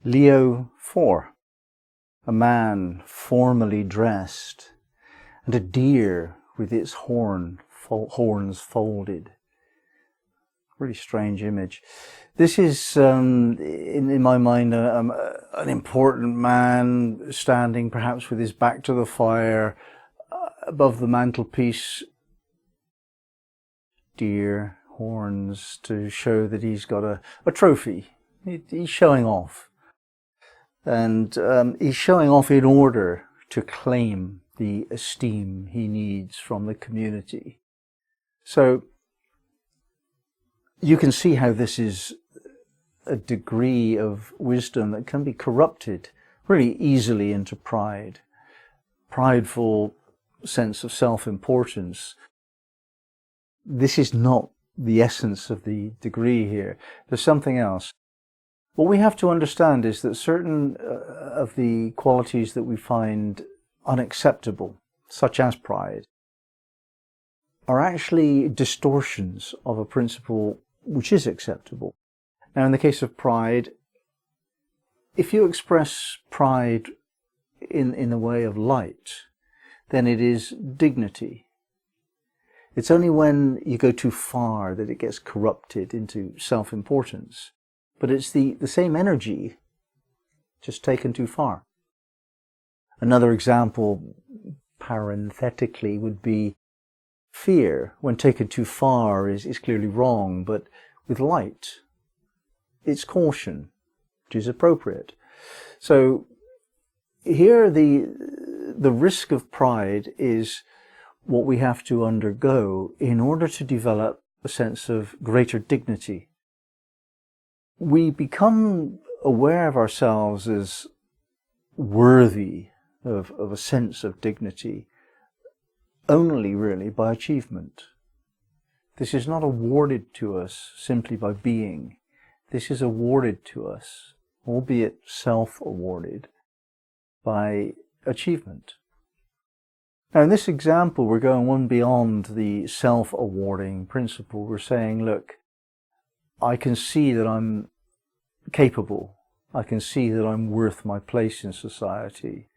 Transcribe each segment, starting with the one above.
Leo 4. A man formally dressed, and a deer with its horns folded. Really strange image. This is, in my mind, an important man standing perhaps with his back to the fire above the mantelpiece. Deer, horns, to show that he's got a trophy. He's showing off. And he's showing off in order to claim the esteem he needs from the community. So you can see how this is a degree of wisdom that can be corrupted really easily into pride. Prideful sense of self-importance. This is not the essence of the degree here. There's something else. What we have to understand is that certain of the qualities that we find unacceptable, such as pride, are actually distortions of a principle which is acceptable. Now, in the case of pride, if you express pride in the way of light, then it is dignity. It's only when you go too far that it gets corrupted into self-importance. But it's the same energy, just taken too far. Another example, parenthetically, would be fear. When taken too far is clearly wrong, but with light, it's caution, which is appropriate. So here the risk of pride is what we have to undergo in order to develop a sense of greater dignity. We become aware of ourselves as worthy of a sense of dignity only really by achievement. This is not awarded to us simply by being. This is awarded to us, albeit self-awarded, by achievement. Now in this example we're going one beyond the self-awarding principle. We're saying, look, I can see that I'm capable. I can see that I'm worth my place in society.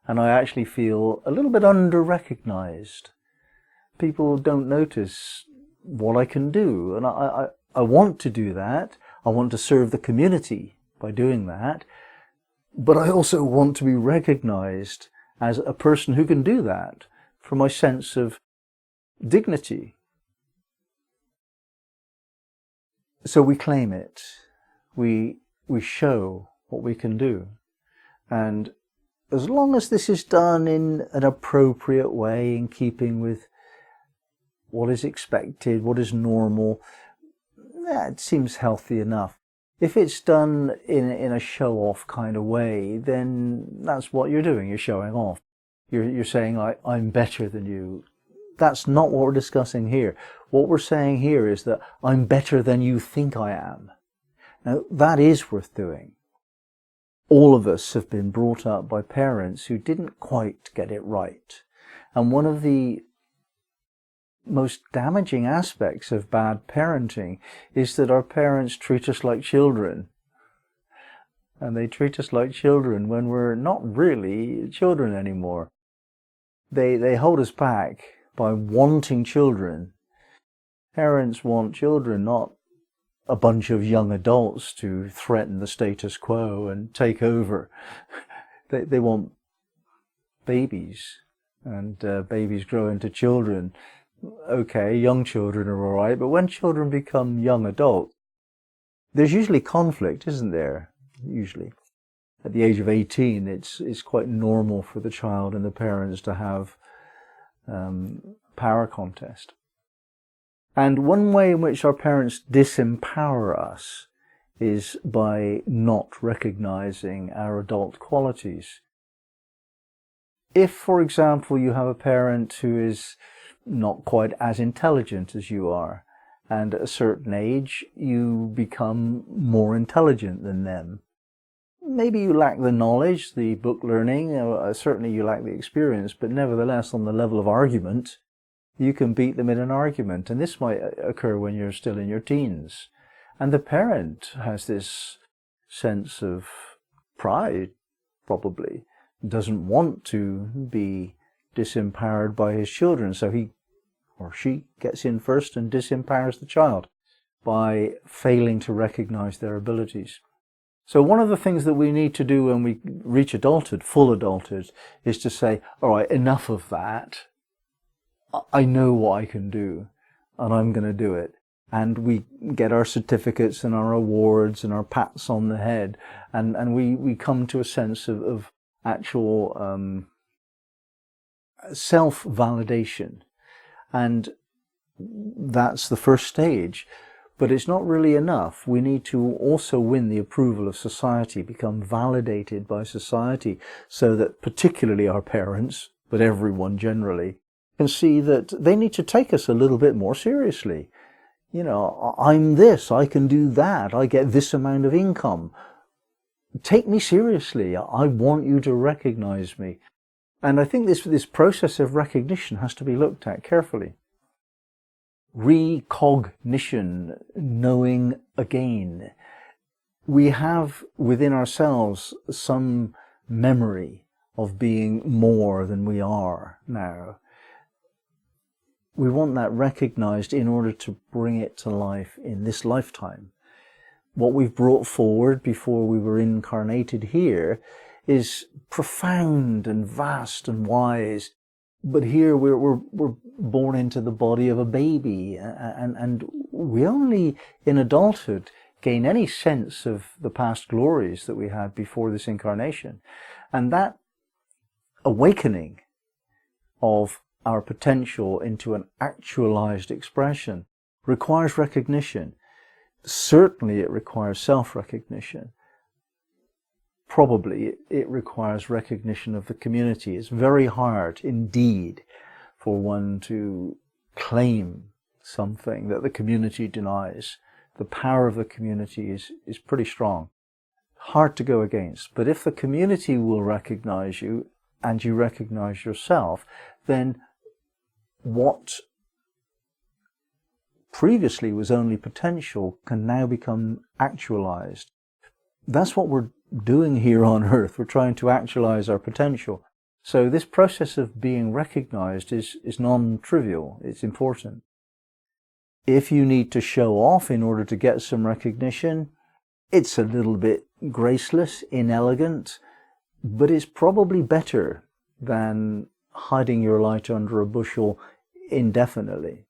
And I actually feel a little bit under-recognized. People don't notice what I can do. And I want to do that. I want to serve the community by doing that. But I also want to be recognized as a person who can do that for my sense of dignity. So we claim it, we show what we can do. And as long as this is done in an appropriate way, in keeping with what is expected, what is normal, it seems healthy enough. If it's done in a show-off kind of way, then that's what you're doing, you're showing off. You're saying, I'm better than you. That's not what we're discussing here. What we're saying here is that I'm better than you think I am. Now, that is worth doing. All of us have been brought up by parents who didn't quite get it right. And one of the most damaging aspects of bad parenting is that our parents treat us like children. And they treat us like children when we're not really children anymore. They hold us back by wanting children. Parents want children, not a bunch of young adults to threaten the status quo and take over. They want babies, and babies grow into children. Okay, young children are all right, but when children become young adults, there's usually conflict, isn't there? Usually. At the age of 18, it's quite normal for the child and the parents to have power contest. And one way in which our parents disempower us is by not recognizing our adult qualities. If, for example, you have a parent who is not quite as intelligent as you are, and at a certain age you become more intelligent than them, maybe you lack the knowledge, the book learning, certainly you lack the experience, but nevertheless on the level of argument, you can beat them in an argument. And this might occur when you're still in your teens. And the parent has this sense of pride, probably, doesn't want to be disempowered by his children, so he or she gets in first and disempowers the child by failing to recognize their abilities. So one of the things that we need to do when we reach adulthood, full adulthood, is to say, all right, enough of that. I know what I can do, and I'm going to do it. And we get our certificates and our awards and our pats on the head, and we come to a sense of actual self-validation. And that's the first stage. But it's not really enough. We need to also win the approval of society, become validated by society, so that particularly our parents, but everyone generally, can see that they need to take us a little bit more seriously. You know, I'm this, I can do that, I get this amount of income. Take me seriously. I want you to recognize me. And I think this process of recognition has to be looked at carefully. Recognition, knowing again. We have within ourselves some memory of being more than we are now. We want that recognized in order to bring it to life in this lifetime. What we've brought forward before we were incarnated here is profound and vast and wise. But here we're born into the body of a baby, and we only in adulthood gain any sense of the past glories that we had before this incarnation. And that awakening of our potential into an actualized expression requires recognition. Certainly it requires self-recognition. Probably it requires recognition of the community. It's very hard indeed for one to claim something that the community denies. The power of the community is pretty strong. Hard to go against. But if the community will recognize you and you recognize yourself, then what previously was only potential can now become actualized. That's what we're doing here on Earth. We're trying to actualize our potential. So this process of being recognized is non-trivial. It's important. If you need to show off in order to get some recognition, it's a little bit graceless, inelegant, but it's probably better than hiding your light under a bushel indefinitely.